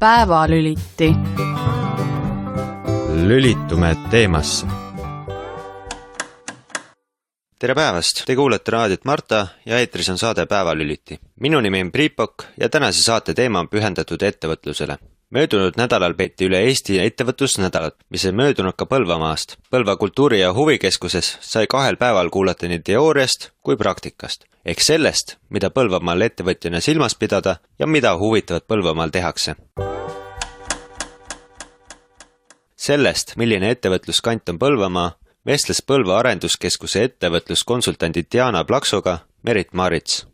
Päevalüliti. Lülitume teemasse. Tere päevast! Te kuulete raadiot Marta ja eetris on saade Päevalüliti. Minu nimi on Priipok ja tänase saate teema on pühendatud ettevõtlusele. Möödunud nädalal peeti üle Eesti ettevõtlusnädalat, mis on möödunud ka Põlvamaast. Põlva kultuuri- ja huvikeskuses sai 2 päeval kuulata nii teooriast kui praktikast. Ehk sellest, mida Põlvamaal ettevõtjana silmas pidada ja mida huvitavat Põlvamaal tehakse. Sellest, milline ettevõtluskant on Põlvamaa, vestles Põlva arenduskeskuse ettevõtluskonsultandi Diana Plaksoga Merit Marits.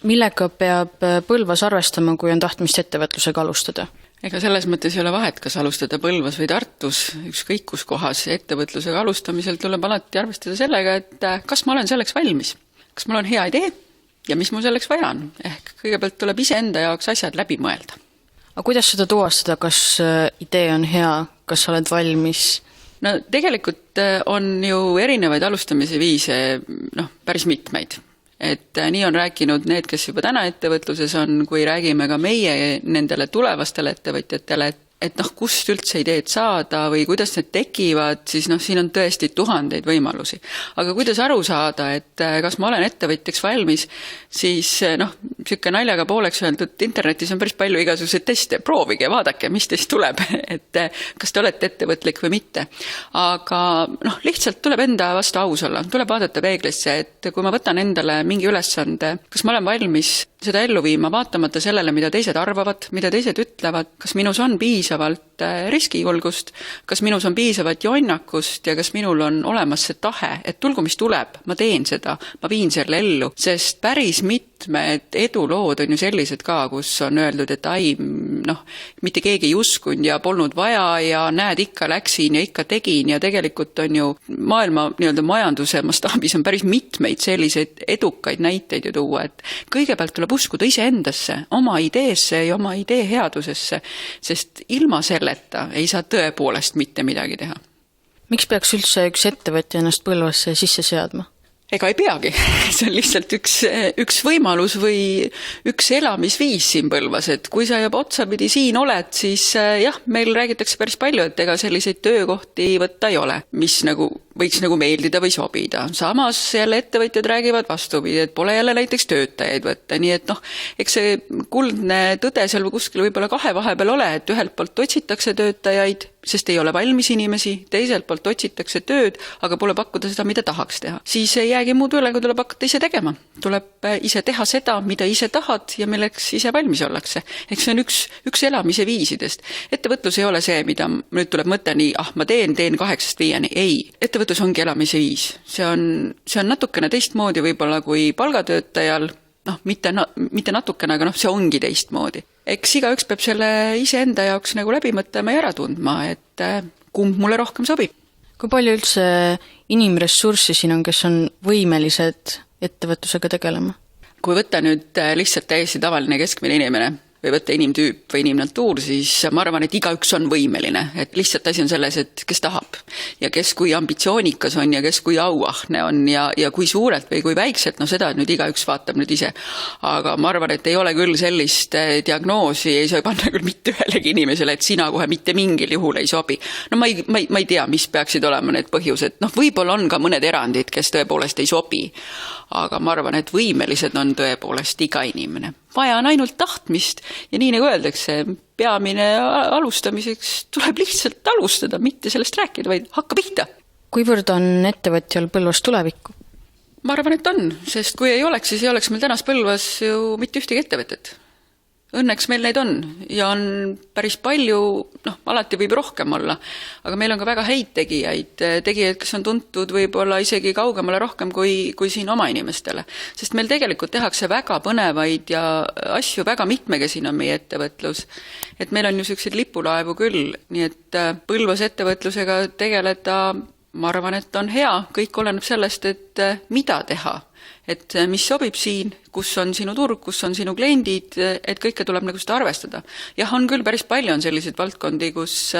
Millega peab Põlvas arvestama, kui on tahtmist ettevõtlusega alustada? Ega selles mõttes ei ole vahet, kas alustada Põlvas või Tartus, ükskõik kus kohas ettevõtlusega alustamisel tuleb alati arvestada sellega, et kas ma olen selleks valmis, kas mul on hea idee ja mis mul selleks vaja on. Ehk kõigepealt tuleb iseenda jaoks asjad läbi mõelda. Aga kuidas seda tuvastada, kas idee on hea, kas sa oled valmis? No tegelikult on ju erinevaid alustamise viise päris mitmeid. Et nii on rääkinud need, kes juba täna ettevõtluses on, kui räägime ka meie nendele tulevastele ettevõtjatele, et kust üldse ideed saada või kuidas need tekivad, siis siin on tõesti tuhandeid võimalusi. Aga kuidas aru saada, et kas ma olen ettevõtjaks valmis, siis siuke naljaga pooleks öeldud, internetis on päris palju igasuguseid teste, proovige, vaadake, mis teist tuleb, et kas te olete ettevõtlik või mitte. Aga lihtsalt tuleb enda vastu aus olla, tuleb vaadata peeglisse, et kui ma võtan endale mingi ülesande, kas ma olen valmis seda ellu viima, vaatamata sellele, mida teised arvavad, mida teised ütlevad, kas minus on piisavalt riskijulgust, kas minus on piisavalt jonnakust ja kas minul on olemas see tahe, et tulgu mis tuleb, ma teen seda, ma viin selle ellu, sest päris mitmed edulood on ju sellised ka, kus on öeldud, et mitte keegi ei uskunud ja polnud vaja ja näed, ikka läksin ja ikka tegin ja tegelikult on ju maailma majanduse mastaabis on päris mitmeid selliseid edukaid näiteid ju tuua, et kõigepealt tuleb uskuda iseendasse, oma ideesse ja oma idee headusesse, sest ilma selleta ei saa tõepoolest mitte midagi teha. Miks peaks üldse üks ettevõtja ennast Põlvasse sisse seadma? Ega ei peagi. See on lihtsalt üks võimalus või üks elamisviis siin Põlvas, et kui sa juba otsapidi siin oled, siis meil räägitakse päris palju, et ega selliseid töökohti võtta ei ole, mis võiks meeldida või sobida. Samas jälle ettevõtjad räägivad vastupidi, et pole jälle näiteks töötajaid võtta, nii et eks see kuldne tõde seal kuskil võib-olla 2 vahepeal ole, et ühelt poolt otsitakse töötajaid, sest ei ole valmis inimesi, teiselt poolt otsitakse tööd, aga pole pakkuda seda, mida tahaks teha. Siis ei jäägi muud üle, kui tuleb hakata ise tegema. Tuleb ise teha seda, mida ise tahad ja milleks ise valmis ollakse. Eks see on üks elamise viisidest. Ettevõtlus ei ole see, mida nüüd tuleb mõte nii, ma teen 8-5. Ei, ettevõtlus ongi elamise viis. See on natukene teistmoodi võib-olla kui palgatöötajal, mitte natukene, aga see ongi teistmoodi. Eks igaüks peab selle iseenda jaoks läbi mõtlema ja ära tundma, et kumb mulle rohkem sobib. Kui palju üldse inimressurssi siin on, kes on võimelised ettevõtlusega tegelema? Kui võtta nüüd lihtsalt täiesti tavaline keskmine inimene või võtta inimtüüp või inimnatuur, siis ma arvan, et igaüks on võimeline. Et lihtsalt asi on selles, et kes tahab ja kes kui ambitsioonikas on ja kes kui auahne on ja kui suurelt või kui väikselt, seda nüüd igaüks vaatab nüüd ise. Aga ma arvan, et ei ole küll sellist diagnoosi, ei saa panna küll mitte ühelegi inimesele, et sina kohe mitte mingil juhul ei sobi. Ma ei tea, mis peaksid olema need põhjused. Võib-olla on ka mõned erandid, kes tõepoolest ei sobi. Aga ma arvan, et võimelised on tõepoolest iga inimene. Vaja on ainult tahtmist ja nii nagu öeldakse, peamine alustamiseks tuleb lihtsalt alustada, mitte sellest rääkida, vaid hakka pihta. Kuivõrd on ettevõtjal Põlvas tulevikku? Ma arvan, et on, sest kui ei oleks, siis ei oleks meil tänas Põlvas ju mitte ühtegi ettevõtet. Õnneks meil neid on ja on päris palju, alati võib rohkem olla, aga meil on ka väga häid tegijaid, kes on tuntud võib-olla isegi kaugemale rohkem kui siin oma inimestele. Sest meil tegelikult tehakse väga põnevaid ja asju, väga mitmekesine on meie ettevõtlus. Et meil on ju selliseid lipulaevu küll, nii et Põlvas ettevõtlusega tegeleda, ma arvan, et on hea, kõik oleneb sellest, et mida teha. Et mis sobib siin, kus on sinu turg, kus on sinu kliendid, et kõike tuleb seda arvestada. Jah, on küll päris palju on selliseid valdkondi, kus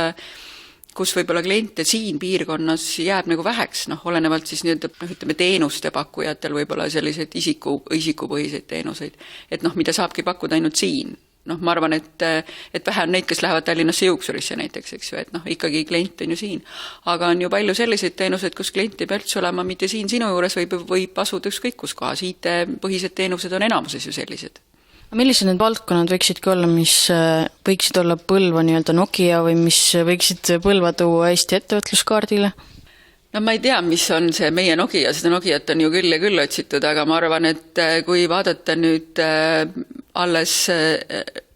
kus võib-olla kliente siin piirkonnas jääb nagu väheks, olenevalt siis ütleme teenuste pakkujatel võib-olla selliseid isikupõhiseid teenuseid, et mida saabki pakkuda ainult siin. Ma arvan, et vähe on neid, kes lähevad Tallinnasse juuksurisse näiteks, eks ju, et ikkagi klient on ju siin. Aga on ju palju selliseid teenuseid, kus klient ei pea üldse olema mitte siin sinu juures, võib asuda ükskõik kus kohas. IT-põhised teenused on enamuses ju sellised. Millised need valdkonnad võiksidki olla, mis võiksid olla Põlva nii-öelda Nokia või mis võiksid Põlva tuua Eesti ettevõtluskaardile? Ma ei tea, mis on see meie Nokia, seda Nokiat on ju küll ja küll otsitud, aga ma arvan, et kui vaadata nüüd alles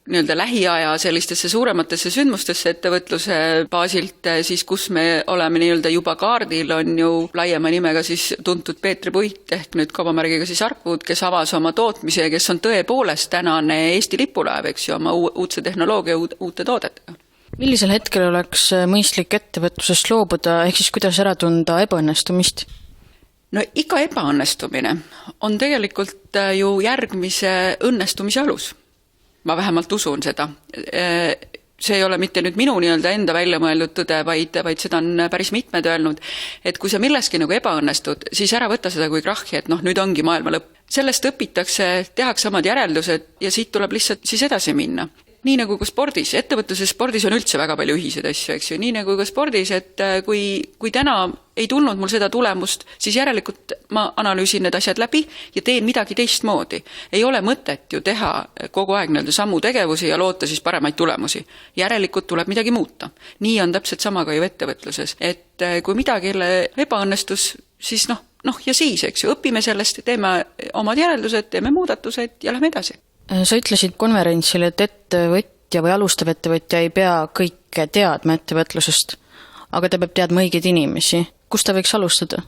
nii-öelda lähiaja sellistesse suurematesse sündmustesse ettevõtluse baasilt, siis kus me oleme nii-öelda juba kaardil, on ju laiema nimega siis tuntud Peetri Puit ehk nüüd kaubamärgiga siis Arcwood, kes avas oma tootmise ja kes on tõepoolest tänane Eesti lipulaev, eks ju, oma uudse tehnoloogia uute toodetega. Millisel hetkel oleks mõistlik ettevõtlusest loobuda, ehk siis kuidas ära tunda ebaõnnestumist? Iga ebaõnnestumine on tegelikult ju järgmise õnnestumise alus. Ma vähemalt usun seda. See ei ole mitte nüüd minu nii-öelda enda välja mõeldud tõde, vaid seda on päris mitmed öelnud, et kui sa milleski nagu ebaõnnestud, siis ära võtta seda kui krahhi, et nüüd ongi maailma lõpp. Sellest õpitakse, tehakse omad järeldused ja siit tuleb lihtsalt siis edasi minna. Nii nagu ka spordis, ettevõtluses spordis on üldse väga palju ühiseid asju, eks ju, nii nagu ka spordis, et kui täna ei tulnud mul seda tulemust, siis järelikult ma analüüsin need asjad läbi ja teen midagi teistmoodi. Ei ole mõtet ju teha kogu aeg sammu tegevusi ja loota siis paremaid tulemusi. Järelikult tuleb midagi muuta. Nii on täpselt sama ka ju ettevõtluses, et kui midagi ebaõnnestus, siis ja siis, eks ju, õpime sellest, teeme omad järeldused, teeme muudatused ja lähme edasi. Sa ütlesid konverentsil, et ettevõtja või alustav ettevõtja ei pea kõike teadma ettevõtlusest, aga ta peab teadma õigeid inimesi. Kust ta võiks alustada?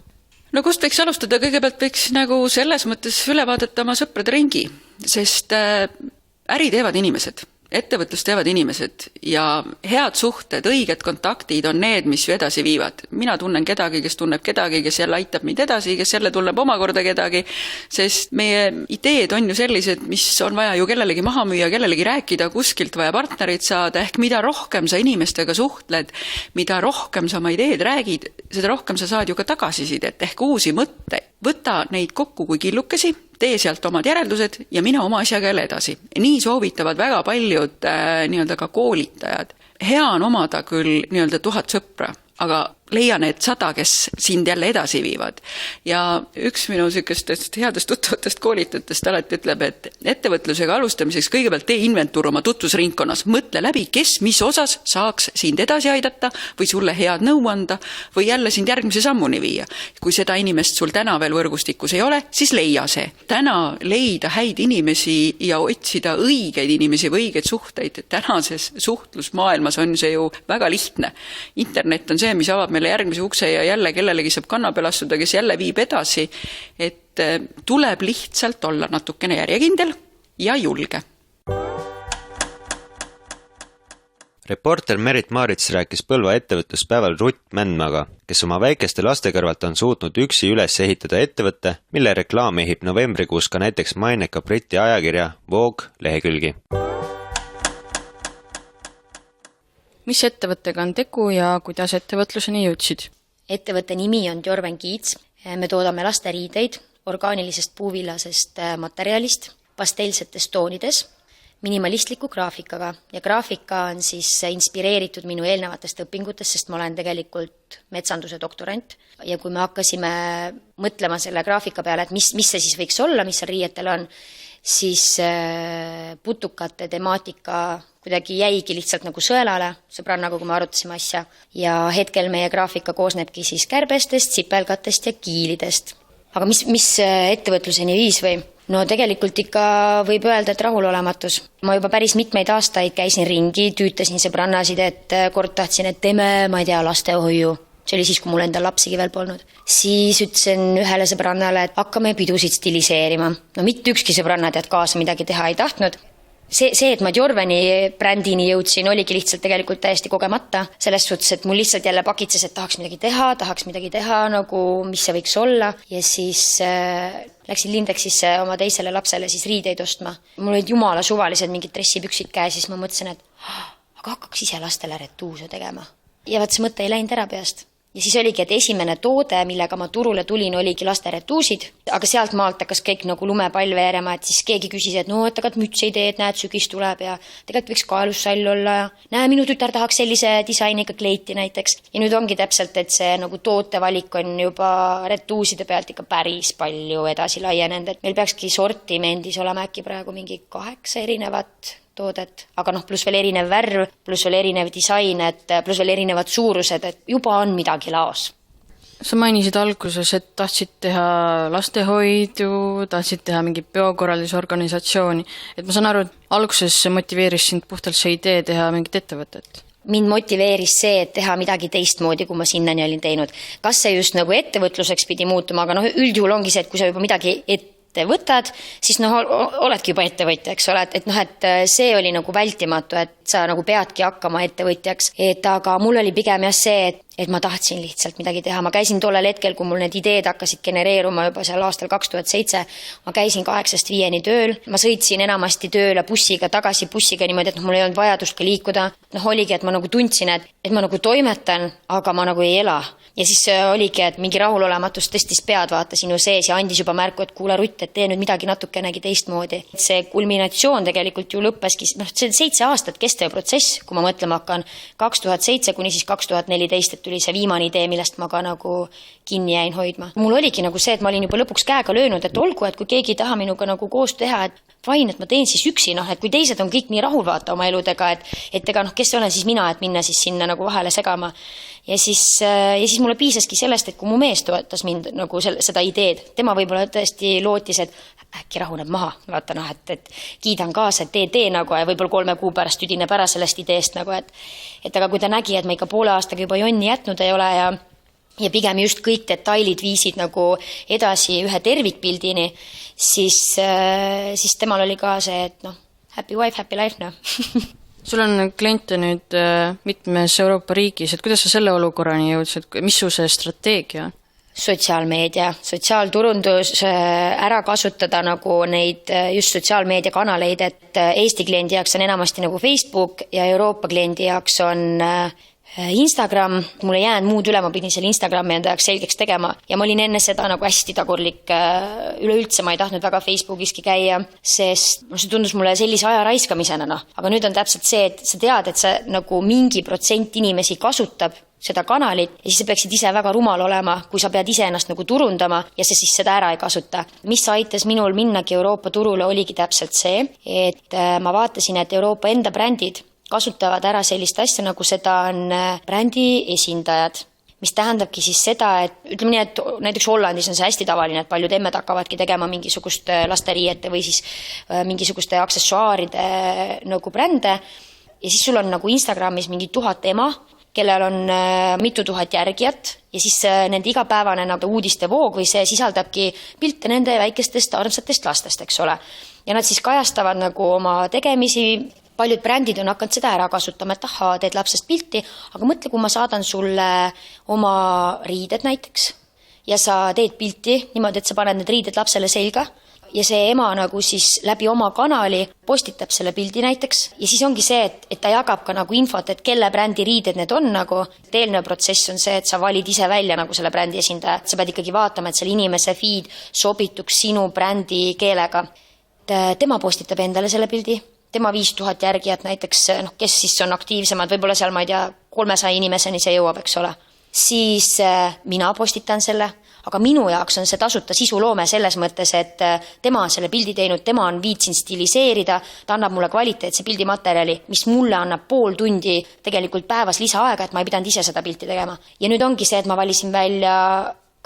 Kust võiks alustada? Kõigepealt võiks selles mõttes üle vaadata oma sõprade ringi, sest äri teevad inimesed. Ettevõtlus teevad inimesed ja head suhted, õiged kontaktid on need, mis ju edasi viivad. Mina tunnen kedagi, kes tunneb kedagi, kes jälle aitab mind edasi, kes jälle tunneb omakorda kedagi, sest meie ideed on ju sellised, mis on vaja ju kellelegi maha müüa, kellelegi rääkida, kuskilt vaja partnerit saada, ehk mida rohkem sa inimestega suhtled, mida rohkem sa oma ideed räägid, seda rohkem sa saad ju ka tagasisidet ehk uusi mõtteid. Võta neid kokku kui killukesi, tee sealt omad järeldused ja mine oma asjaga jälle edasi. Nii soovitavad väga paljud nii-öelda ka koolitajad. Hea on omada küll nii-öelda 1000 sõpra, aga leia need 100, kes sind jälle edasi viivad. Ja üks minu sükestest headest tuttavatest koolitajatest alati ütleb, et ettevõtlusega alustamiseks kõigepealt tee inventuur oma tutvusringkonnas. Mõtle läbi, kes mis osas saaks sind edasi aidata või sulle head nõu anda või jälle sind järgmise sammuni viia. Kui seda inimest sul täna veel võrgustikus ei ole, siis leia see. Täna leida häid inimesi ja otsida õigeid inimesi või õigeid suhteid. Tänases suhtlusmaailmas on see ju väga lihtne. Internet on see, mis avab meile järgmise ukse ja jälle kellelegi saab kannapeel astuda, kes jälle viib edasi, et tuleb lihtsalt olla natukene järjekindel ja julge. Reporter Merit Maarits rääkis Põlva ettevõtluspäeval Rutt Mändmaga, kes oma väikeste laste kõrvalt on suutnud üksi üles ehitada ettevõtte, mille reklaam ehib novembrikuus ka näiteks maineka Briti ajakirja Vogue lehekülgi. Mis ettevõttega on tegu ja kuidas ettevõtluseni jõudsid? Ettevõtte nimi on Jorven Kiits. Me toodame lasteriideid orgaanilisest puuvillasest materjalist, pasteelsetes toonides, minimalistliku graafikaga. Ja graafika on siis inspireeritud minu eelnevatest õpingutest, sest ma olen tegelikult metsanduse doktorant. Ja kui me hakkasime mõtlema selle graafika peale, et mis see siis võiks olla, mis seal riietel on, siis putukate temaatika kuidagi jäigi lihtsalt nagu sõelale, sõbrannaga, kui me arutasime asja. Ja hetkel meie graafika koosnebki siis kärbestest, sipelgatest ja kiilidest. Aga mis ettevõtluseni viis või? No tegelikult ikka võib öelda, et rahulolematus. Ma juba päris mitmeid aastaid käisin ringi, tüütasin sõbrannasid, et kord tahtsin, et teeme, ma ei tea, lastehoiu. See oli siis, kui mul endal lapsigi veel polnud. Siis ütlesin ühele sõbrannale, et hakkame pidusid stiliseerima. No mitte ükski sõbranna tead kaasa midagi teha ei tahtnud. See, et ma Jorveni brändini jõudsin, oligi lihtsalt tegelikult täiesti kogemata. Selles suhtes, et mul lihtsalt jälle pakitses, et tahaks midagi teha, nagu mis see võiks olla. Ja siis läksin Lindexisse oma teisele lapsele siis riideid ostma. Mul olid jumala suvalised mingid dressipüksid käes, siis ma mõtlesin, et aga hakkaks ise lastele retuuse tegema. ja vaat see mõte ei läinud ära peast. Ja siis oligi, et esimene toode, millega ma turule tulin, oligi lasteretuusid, aga sealt maalt hakkas kõik nagu lumepall veerema, et siis keegi küsis, et no, et aga mütsi ei tee, et näed, sügis tuleb ja tegelikult võiks kaelussall olla ja näe, minu tütar tahaks sellise disainiga kleiti näiteks. Ja nüüd ongi täpselt, et see nagu tootevalik on juba retuuside pealt ikka päris palju edasi laienenud, et meil peakski sortimendis olema äkki praegu mingi 8 erinevat toodet, aga pluss veel erinev värv, pluss veel erinev disain, et pluss veel erinevad suurused, et juba on midagi laos. Sa mainisid alguses, et tahtsid teha lastehoidu, tahtsid teha mingi biokorraldusorganisatsiooni. Et ma saan aru, et alguses motiveeris sind puhtalt see idee teha mingit ettevõtet. Mind motiveeris see, et teha midagi teistmoodi, kui ma sinnani olin teinud. Kas see just nagu ettevõtluseks pidi muutuma, aga üldjuhul ongi see, et kui sa juba midagi võtad, siis oledki juba ettevõtja, eks ole, et see oli nagu vältimatu, et sa nagu peadki hakkama ettevõtjaks, aga mul oli pigem jah see, et ma tahtsin lihtsalt midagi teha. Ma käisin tollel hetkel, kui mul need ideed hakkasid genereeruma juba seal aastal 2007, ma käisin 8-5 tööl, ma sõitsin enamasti tööle bussiga, tagasi bussiga niimoodi, et mul ei olnud vajadust ka liikuda. Oligi, et ma nagu tundsin, et ma nagu toimetan, aga ma nagu ei ela. Ja siis oligi, et mingi rahulolematus tõstis pead, vaata sinu sees ja andis juba märku, et kuule Rutt, et tee nüüd midagi natukenegi teistmoodi. See kulminatsioon tegelikult ju lõppeski, see 7 aastat kestev protsess, kui ma mõtlema hakkan, 2007 kuni siis 2014, et tuli see viimane idee, millest ma ka nagu kinni jäin hoidma. Mul oligi nagu see, et ma olin juba lõpuks käega löönud, et olgu, et kui keegi ei taha minuga nagu koos teha, et fine, et ma teen siis üksi, et kui teised on kõik nii rahul vaata oma eludega, et ega kes olen siis mina, et minna siis sinna nagu vahele segama. Ja siis mulle piisaski sellest, et kui mu mees toetas mind nagu seda ideed, tema võib-olla tõesti lootis, et äkki rahuneb maha, vaata et kiidan kaasa, et tee nagu ja võib-olla 3 kuu pärast tüdineb ära sellest ideest nagu, et aga kui ta nägi, et ma ikka poole aastaga juba jonni jätnud ei ole ja pigem just kõik detailid viisid nagu edasi ühe tervikpildini, siis temal oli ka see, et happy wife, happy life, Sul on kliente nüüd mitmes Euroopa riigis, et kuidas sa selle olukorrani jõudsid, mis su see strateegia on? Sotsiaalmeedia, sotsiaalturundus, ära kasutada nagu neid just sotsiaalmeedia kanaleid, et Eesti kliendi jaoks on enamasti nagu Facebook ja Euroopa kliendi jaoks on Instagram. Mulle jäänud muud üle, ma pidin selle Instagrami enda jaoks selgeks tegema ja ma olin enne seda nagu hästi tagurlik, üleüldse ma ei tahtnud väga Facebookiski käia, sest see tundus mulle sellise aja raiskamisena. Aga nüüd on täpselt see, et sa tead, et see nagu mingi protsent inimesi kasutab seda kanalit ja siis sa peaksid ise väga rumal olema, kui sa pead ise ennast nagu turundama ja sa siis seda ära ei kasuta. Mis aitas minul minnagi Euroopa turule oligi täpselt see, et ma vaatasin, et Euroopa enda brändid kasutavad ära sellist asja, nagu seda on brändi esindajad, mis tähendabki siis seda, et ütleme nii, et näiteks Hollandis on see hästi tavaline, et paljud emmed hakkavadki tegema mingisugust lasteriiete või siis mingisuguste aksessuaaride nagu brände ja siis sul on nagu Instagramis mingi 1000 ema, kellel on mitu tuhat järgijat ja siis nende igapäevane nagu uudiste voog või see sisaldabki pilte nende väikestest armsatest lastest, eks ole. Ja nad siis kajastavad nagu oma tegemisi. Paljud brändid on hakanud seda ära kasutama, et ahaa, teed lapsest pilti, aga mõtle, kui ma saadan sulle oma riided näiteks ja sa teed pilti niimoodi, et sa paned need riided lapsele selga ja see ema nagu siis läbi oma kanali postitab selle pildi näiteks ja siis ongi see, et ta jagab ka nagu infot, et kelle brändi riided need on nagu. Eelnev protsess on see, et sa valid ise välja nagu selle brändi esindaja. Sa pead ikkagi vaatama, et selle inimese feed sobituks sinu brändi keelega. Tema postitab endale selle pildi. Tema 5000 järgijat näiteks, kes siis on aktiivsemad, võib-olla seal, ma ei tea, 300 inimeseni see jõuab, eks ole. Siis mina postitan selle, aga minu jaoks on see tasuta sisuloome selles mõttes, et tema on selle pildi teinud, tema on viitsin stiliseerida, ta annab mulle kvaliteetse pildimaterjali, mis mulle annab pool tundi tegelikult päevas lisaaega, et ma ei pidanud ise seda pilti tegema. Ja nüüd ongi see, et ma valisin välja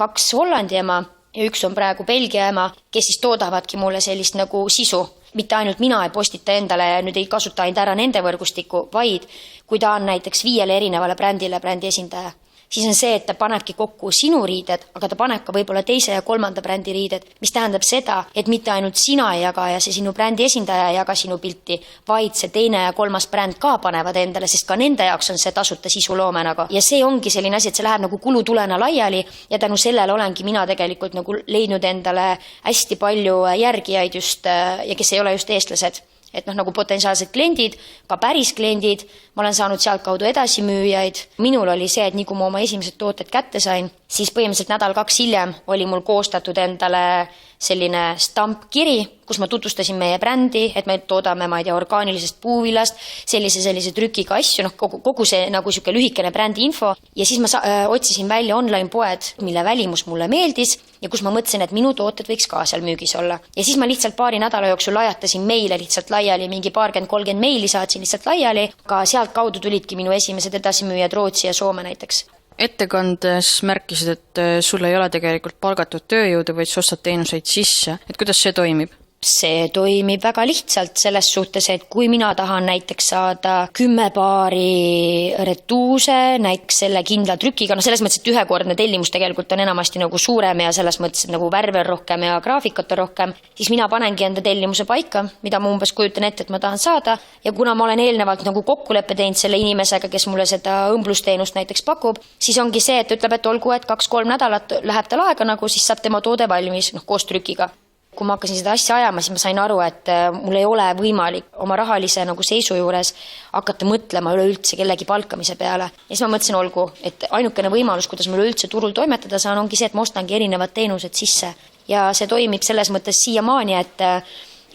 2 Hollandi ema ja 1 on praegu Belgia ema, kes siis toodavadki mulle sellist nagu sisu. Mitte ainult mina ei postita endale ja nüüd ei kasuta ainult ära nende võrgustiku, vaid kui ta on näiteks 5 erinevale brändile brändi esindaja, siis on see, et ta panebki kokku sinu riided, aga ta paneb ka võib-olla 2. ja 3. brändi riided, mis tähendab seda, et mitte ainult sina ei jaga ja see sinu brändi esindaja ei jaga sinu pilti, vaid see 2. ja 3. bränd ka panevad endale, sest ka nende jaoks on see tasuta sisuloome nagu. Ja see ongi selline asi, et see läheb nagu kulutulena laiali ja tänu sellele olengi mina tegelikult nagu leidnud endale hästi palju järgijaid just ja kes ei ole just eestlased. et noh, nagu potentsiaalsed kliendid, ka päris kliendid, ma olen saanud sealt kaudu edasimüüjaid. Minul oli see, et nii kui ma oma esimesed tooted kätte sain, siis põhimõtteliselt nädal-kaks hiljem oli mul koostatud endale selline stampkiri, kus ma tutvustasin meie brändi, et me toodame, ma ei tea, orgaanilisest puuvillast, sellise trükiga asju, noh, kogu see nagu siuke lühikene brändi info. Ja siis ma otsisin välja online poed, mille välimus mulle meeldis ja kus ma mõtlesin, et minu tooted võiks ka seal müügis olla. Ja siis ma lihtsalt paari nädala jooksul lajatasin meile lihtsalt laiali, mingi 20-30 meili saatsin lihtsalt laiali. Ka sealt kaudu tulidki minu esimesed edasimüüjad Rootsi ja Soome näiteks. Ettekandes märkisid, et sul ei ole tegelikult palgatud tööjõudu, vaid sa ostad teenuseid sisse. Et kuidas see toimib? See toimib väga lihtsalt selles suhtes, et kui mina tahan näiteks saada 10 paari retuuse, näiteks selle kindla trükiga, no selles mõttes, et ühekordne tellimus tegelikult on enamasti nagu suurem ja selles mõttes, et nagu värve on rohkem ja graafikat on rohkem, siis mina panengi enda tellimuse paika, mida ma umbes kujutan ette, et ma tahan saada. Ja kuna ma olen eelnevalt nagu kokkuleppe teinud selle inimesega, kes mulle seda õmblusteenust näiteks pakub, siis ongi see, et ütleb, et olgu, et 2-3 nädalat läheb tal aega, nagu siis saab tema toode valmis, noh, koos trükiga. Kui ma hakkasin seda asja ajama, siis ma sain aru, et mul ei ole võimalik oma rahalise nagu seisu juures hakata mõtlema üleüldse kellegi palkamise peale. Ja siis ma mõtlesin, olgu, et ainukene võimalus, kuidas mul üldse turul toimetada saan, ongi see, et ma ostangi erinevad teenused sisse. Ja see toimib selles mõttes siiamaani,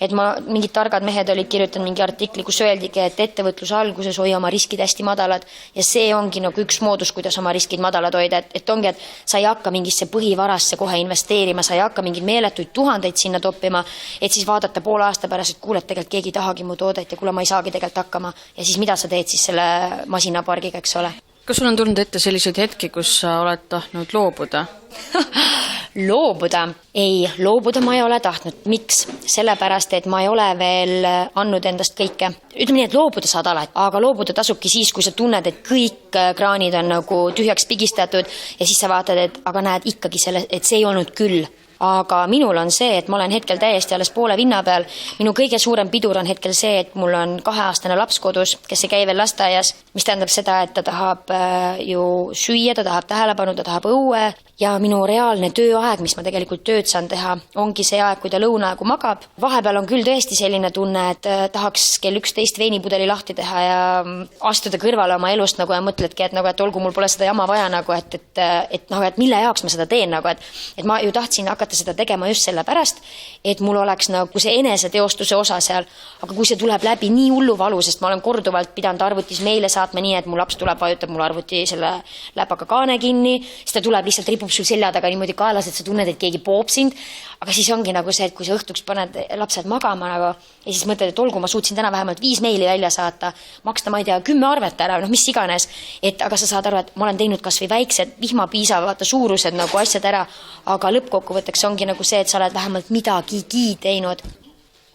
et ma mingid targad mehed olid kirjutanud mingi artikli, kus öeldigi, et ettevõtluse alguses hoia oma riskid hästi madalad ja see ongi nagu üks moodus, kuidas oma riskid madalad hoida, et ongi, et sa ei hakka mingisse põhivarasse kohe investeerima, sa ei hakka mingid meeletuid tuhandeid sinna toppima, et siis vaadata poole aasta pärast, et kuule, et tegelikult keegi tahagi mu toodet ja kuule, ma ei saagi tegelikult hakkama ja siis mida sa teed siis selle masinapargiga, eks ole. Kas sul on tulnud ette selliseid hetki, kus sa oled tahtnud loobuda? Loobuda? Ei, loobuda ma ei ole tahtnud. Miks? Sellepärast, et ma ei ole veel andnud endast kõike. Ütleme nii, et loobuda saad alati, aga loobuda tasubki siis, kui sa tunned, et kõik kraanid on nagu tühjaks pigistatud ja siis sa vaatad, et aga näed ikkagi et see ei olnud küll. Aga minul on see, et ma olen hetkel täiesti alles poole vinna peal. Minu kõige suurem pidur on hetkel see, et mul on 2-aastane laps kodus, kes ei käi veel lasteaias, mis tähendab seda, et ta tahab ju süüa, ta tahab tähelepanu, ta tahab õue ja minu reaalne tööaeg, mis ma tegelikult tööd saan teha, ongi see aeg, kui ta lõunaaegu magab. Vahepeal on küll tõesti selline tunne, et tahaks kell 11 veinipudeli lahti teha ja astuda kõrvale oma elust nagu ja mõtledki, et olgu, mul pole seda jama vaja nagu, et mille jaoks ma seda teen nagu, et ma ju tahtsin hakata seda tegema just selle pärast, et mul oleks nagu see eneseteostuse osa seal, aga kui see tuleb läbi nii hullu valu, sest ma olen korduvalt pidanud arvutis meile saatma nii, et mu laps tuleb, vajutab mul arvuti selle läpaga kaane kinni, siis ta tuleb lihtsalt ripub sul selja taga niimoodi kaelas, et sa tunned, et keegi poob sind, aga siis ongi nagu see, et kui sa õhtuks paned lapsed magama nagu, ja siis mõtled, et olgu, ma suutsin täna vähemalt 5 meili välja saata, maksta, ma ei tea, 10 arvet ära, noh mis iganes, et aga sa saad aru, et ma olen teinud kas või väiksed vihmapiisa, vaata suurused nagu asjad ära, aga lõppkokkuvõtteks ongi nagu see, et sa oled vähemalt midagigi teinud.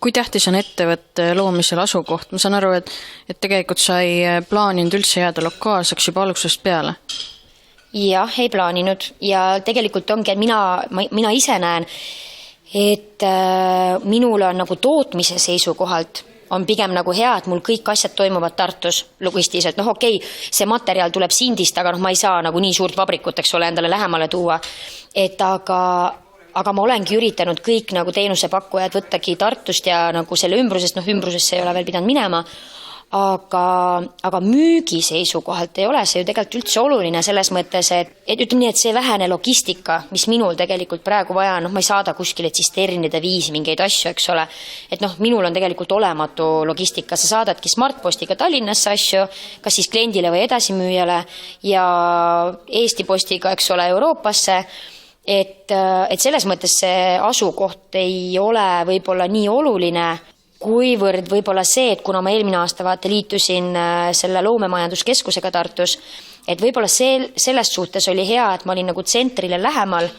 Kui tähtis on ettevõtte loomisel asukoht? Ma saan aru, et tegelikult sa ei plaaninud üldse jääda lokaalseks juba algusest peale. Jah, ei plaaninud ja tegelikult ongi, et mina ise näen, et minul on nagu tootmise seisukohalt on pigem nagu hea, et mul kõik asjad toimuvad Tartus logistiliselt. Noh, okei, see materjal tuleb Sindist, aga ma ei saa nagu nii suurt vabrikut, eks ole, endale lähemale tuua. Et aga ma olengi üritanud kõik nagu teenusepakkujad võttagi Tartust ja nagu selle ümbrusest, noh ümbrusesse ei ole veel pidanud minema, aga müügi seisukohalt ei ole see ju tegelikult üldse oluline selles mõttes, et ütleme nii, et see vähene logistika, mis minul tegelikult praegu vaja, noh ma ei saada kuskile tsisternide viisi mingeid asju, eks ole, et noh, minul on tegelikult olematu logistika, sa saadadki Smartpostiga Tallinnasse asju, kas siis kliendile või edasimüüjale ja Eesti Postiga, eks ole, Euroopasse, et selles mõttes see asukoht ei ole võib-olla nii oluline, kuivõrd võib-olla see, et kuna ma eelmine aasta liitusin selle loomemajanduskeskusega Tartus, et võib-olla selles suhtes oli hea, et ma olin nagu tsentrile lähemal,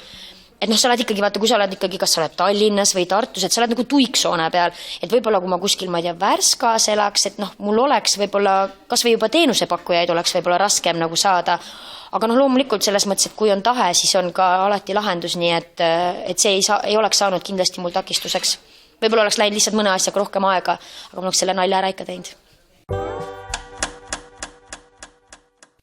et noh, sa oled ikkagi, vaata, kui sa oled ikkagi, kas sa oled Tallinnas või Tartus, et sa oled nagu tuiksoone peal, et võib-olla kui ma kuskil, ma ei tea, Värskas elaks, et noh, mul oleks võib-olla, kas või juba teenusepakkujaid oleks võib-olla raskem nagu saada, aga noh, loomulikult selles mõttes, et kui on tahe, siis on ka alati lahendus, nii et see ei oleks saanud kindlasti mul takistuseks. Võib-olla oleks läinud lihtsalt mõne asjaga rohkem aega, aga ma oleks selle nalja ära ikka teinud.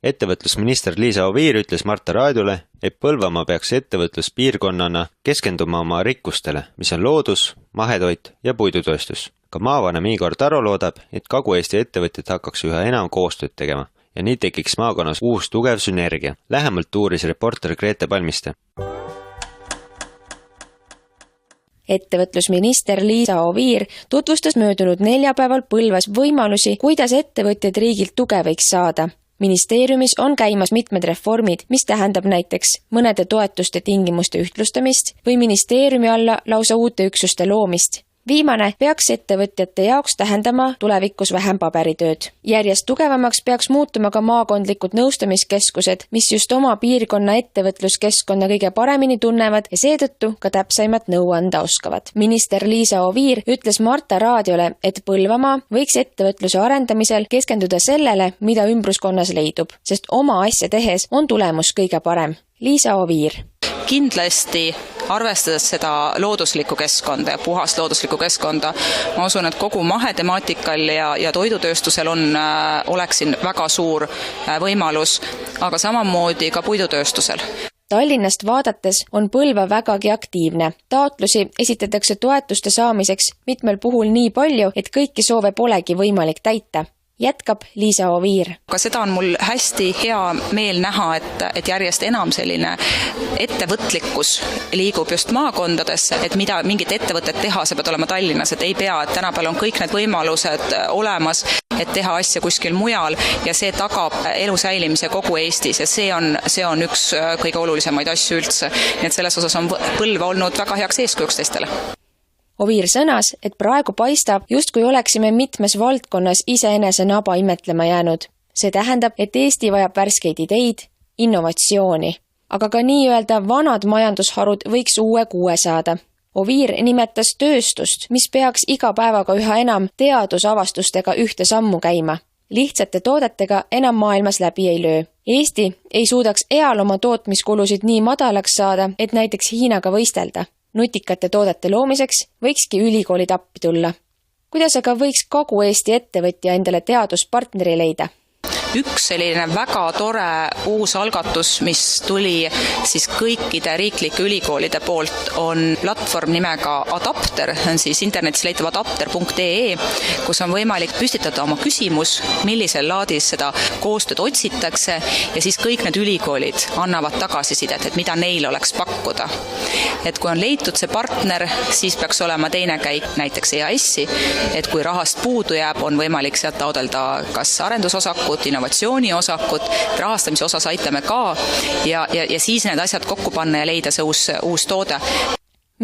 Ettevõtlusminister Liisa Oviir ütles Marta raadiole, et Põlvamaa peaks ettevõtluspiirkonnana keskenduma oma rikkustele, mis on loodus, mahetoit ja puidutööstus. Ka maavanem Igor Taro loodab, et Kagu-Eesti ettevõtjad hakkaks üha enam koostööd tegema ja nii tekiks maakonnas uus tugev sünergia. Lähemalt uuris reporter Grete Palmiste. Ettevõtlusminister Liisa Oviir tutvustas möödunud neljapäeval Põlvas võimalusi, kuidas ettevõtjad riigilt tuge võiks saada. Ministeeriumis on käimas mitmed reformid, mis tähendab näiteks mõnede toetuste tingimuste ühtlustamist või ministeeriumi alla lausa uute üksuste loomist. Viimane peaks ettevõtjate jaoks tähendama tulevikus vähem paberitööd. Järjest tugevamaks peaks muutuma ka maakondlikud nõustamiskeskused, mis just oma piirkonna ettevõtluskeskkonna kõige paremini tunnevad ja seetõttu ka täpsaimat nõu anda oskavad. Minister Liisa Oviir ütles Marta raadiole, et Põlvamaa võiks ettevõtluse arendamisel keskenduda sellele, mida ümbruskonnas leidub, sest oma asja tehes on tulemus kõige parem. Liisa Oviir. Kindlasti arvestades seda looduslikku keskkonda ja puhast looduslikku keskkonda, ma usun, et kogu mahetemaatikal ja toidutööstusel oleks siin väga suur võimalus, aga samamoodi ka puidutööstusel. Tallinnast vaadates on Põlva vägagi aktiivne. Taotlusi esitatakse toetuste saamiseks mitmel puhul nii palju, et kõiki soove polegi võimalik täita. Jätkab Liisa Oviir. Aga seda on mul hästi hea meel näha, et järjest enam selline ettevõtlikkus liigub just maakondadesse, et mida mingit ettevõtet teha, see peab olema Tallinnas, et ei pea, et tänapäeval on kõik need võimalused olemas, et teha asja kuskil mujal ja see tagab elu säilimise kogu Eestis ja see on üks kõige olulisemaid asju üldse. Nii et selles osas on Põlva olnud väga heaks eeskujuks teistele. Oviir sõnas, et praegu paistab, justkui oleksime mitmes valdkonnas iseenese naba imetlema jäänud. See tähendab, et Eesti vajab värskeid ideid, innovatsiooni, aga ka nii-öelda vanad majandusharud võiks uue kuue saada. Oviir nimetas tööstust, mis peaks iga päevaga üha enam teadusavastustega ühte sammu käima. Lihtsate toodetega enam maailmas läbi ei löö. Eesti ei suudaks eal oma tootmiskulusid nii madalaks saada, et näiteks Hiinaga võistelda. Nutikate toodete loomiseks võikski ülikoolid appi tulla. Kuidas aga võiks Kagu-Eesti ettevõtja endale teaduspartneri leida? Üks selline väga tore uus algatus, mis tuli siis kõikide riiklike ülikoolide poolt, on platvorm nimega Adapter, on siis internetis leitav adapter.ee, kus on võimalik püstitada oma küsimus, millisel laadis seda koostööd otsitakse ja siis kõik need ülikoolid annavad tagasisidet, et mida neil oleks pakkuda. Et kui on leitud see partner, siis peaks olema teine käik näiteks EAS-i, et kui rahast puudu jääb, on võimalik sealt taodelda kas arendusosakut, innovatsiooniosakut, rahastamise osas aitame ka ja siis need asjad kokku panna ja leida see uus toode.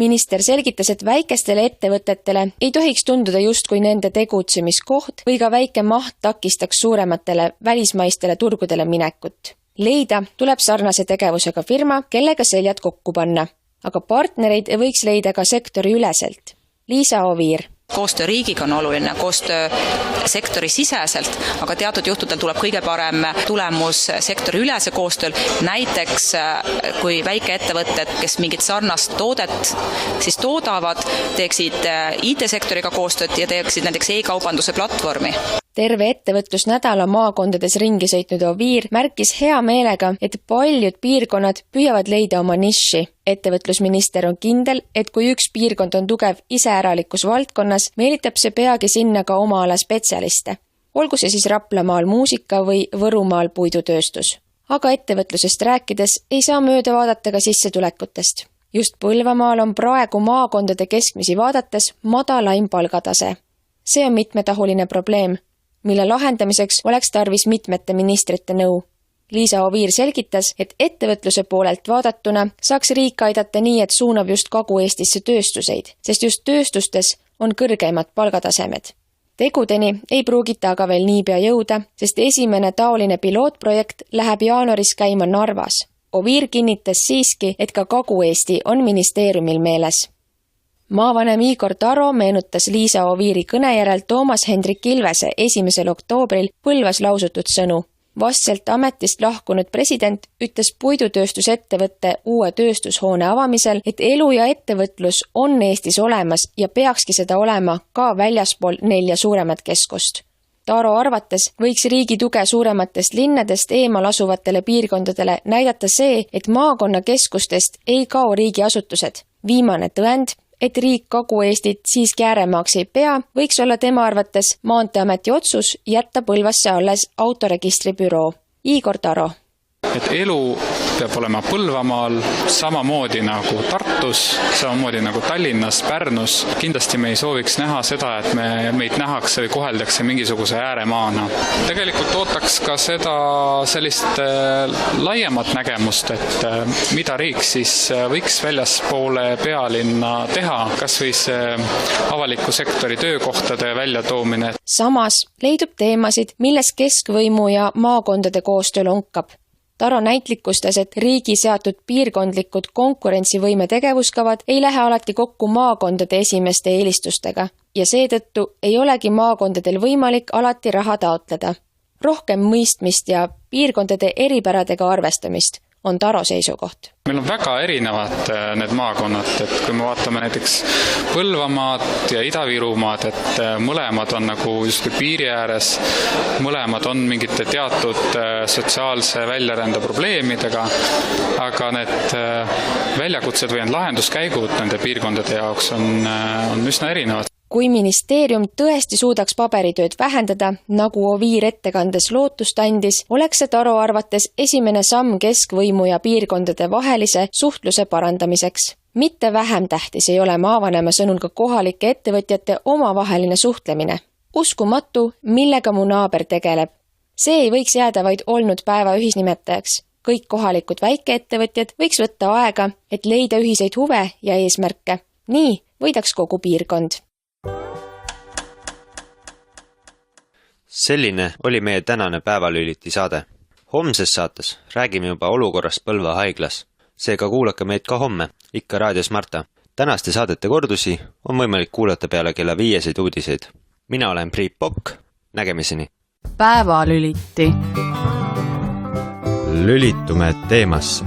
Minister selgitas, et väikestele ettevõtetele ei tohiks tunduda justkui nende tegutsemiskoht või ka väike maht takistaks suurematele välismaistele turgudele minekut. Leida tuleb sarnase tegevusega firma, kellega seljad kokku panna, aga partnereid võiks leida ka sektori üleselt. Liisa Oviir. Koostöö riigiga on oluline, koostöö sektori siseselt, aga teatud juhtudel tuleb kõige parem tulemus sektori ülese koostööl. Näiteks kui väikeettevõtted, kes mingit sarnast toodet siis toodavad, teeksid IT-sektoriga koostööd ja teeksid näiteks e-kaubanduse platvormi. Terve ettevõtlusnädala maakondades ringi sõitnud Oviir märkis hea meelega, et paljud piirkonnad püüavad leida oma niši. Ettevõtlusminister on kindel, et kui üks piirkond on tugev iseäralikus valdkonnas, meelitab see peagi sinna ka oma ala spetsialiste. Olgu see siis Raplamaal muusika või Võrumaal puidutööstus. Aga ettevõtlusest rääkides ei saa mööda vaadata ka sissetulekutest. Just Põlvamaal on praegu maakondade keskmisi vaadates madalaim palgatase. See on mitmetahuline probleem, mille lahendamiseks oleks tarvis mitmete ministrite nõu. Liisa Oviir selgitas, et ettevõtluse poolelt vaadatuna saaks riik aidata nii, et suunab just Kagu-Eestisse tööstuseid, sest just tööstustes on kõrgeimad palgatasemed. Tegudeni ei pruugita aga veel niipea jõuda, sest esimene taoline pilootprojekt läheb jaanuaris käima Narvas. Oviir kinnitas siiski, et ka Kagu-Eesti on ministeeriumil meeles. Maavanem Igor Taro meenutas Liisa Oviiri kõne järel Toomas Hendrik Ilvese 1. oktoobril Põlvas lausutud sõnu. Vastselt ametist lahkunud president ütles puidutööstusettevõtte uue tööstushoone avamisel, et elu ja ettevõtlus on Eestis olemas ja peakski seda olema ka väljaspool 4 suuremat keskust. Taro arvates võiks riigi tuge suurematest linnadest eemal asuvatele piirkondadele näidata see, et maakonna keskustest ei kao riigiasutused. Viimane tõend, et riik Kagu-Eestit siiski ääremaaks ei pea, võiks olla tema arvates Maanteeameti otsus jätta Põlvasse alles autoregistribüroo. Igor Taro. Et elu peab olema Põlvamaal samamoodi nagu Tartus, samamoodi nagu Tallinnas, Pärnus. Kindlasti me ei sooviks näha seda, et meid nähakse või koheldakse mingisuguse ääremaana. Tegelikult ootaks ka seda sellist laiemat nägemust, et mida riik siis võiks väljaspoole pealinna teha, kas või see avaliku sektori töökohtade väljatoomine. Samas leidub teemasid, milles keskvõimu ja maakondade koostöö lonkab. Taro näitlikustas, et riigi seatud piirkondlikud konkurentsivõime tegevuskavad ei lähe alati kokku maakondade esimeste eelistustega ja seetõttu ei olegi maakondadel võimalik alati raha taotleda. Rohkem mõistmist ja piirkondade eripäradega arvestamist on Taro seisukoht. Meil on väga erinevad need maakonnad, et kui me vaatame näiteks Põlvamaad ja Ida-Virumaad, et mõlemad on nagu justkui piiri ääres, mõlemad on mingite teatud sotsiaalse väljarände probleemidega, aga need väljakutsed või lahenduskäigud nende piirkondade jaoks on üsna erinevad. Kui ministeerium tõesti suudaks paberitööd vähendada, nagu Oviir ettekandes lootust andis, oleks see Taro arvates esimene samm keskvõimu ja piirkondade vahelise suhtluse parandamiseks. Mitte vähem tähtis ei ole maavanema sõnul ka kohalike ettevõtjate omavaheline suhtlemine. Uskumatu, millega mu naaber tegeleb. See ei võiks jääda vaid olnud päeva ühisnimetajaks. Kõik kohalikud väikeettevõtjad võiks võtta aega, et leida ühiseid huve ja eesmärke. Nii võidaks kogu piirkond. Selline oli meie tänane Päevalüliti saade. Homses saates räägime juba olukorrast Põlva haiglas. Seega kuulake meid ka homme, ikka raadios Marta. Tänaste saadete kordusi on võimalik kuulata peale kella 5 uudiseid. Mina olen Priit Pokk, nägemiseni. Päevalüliti. Lülitume teemasse.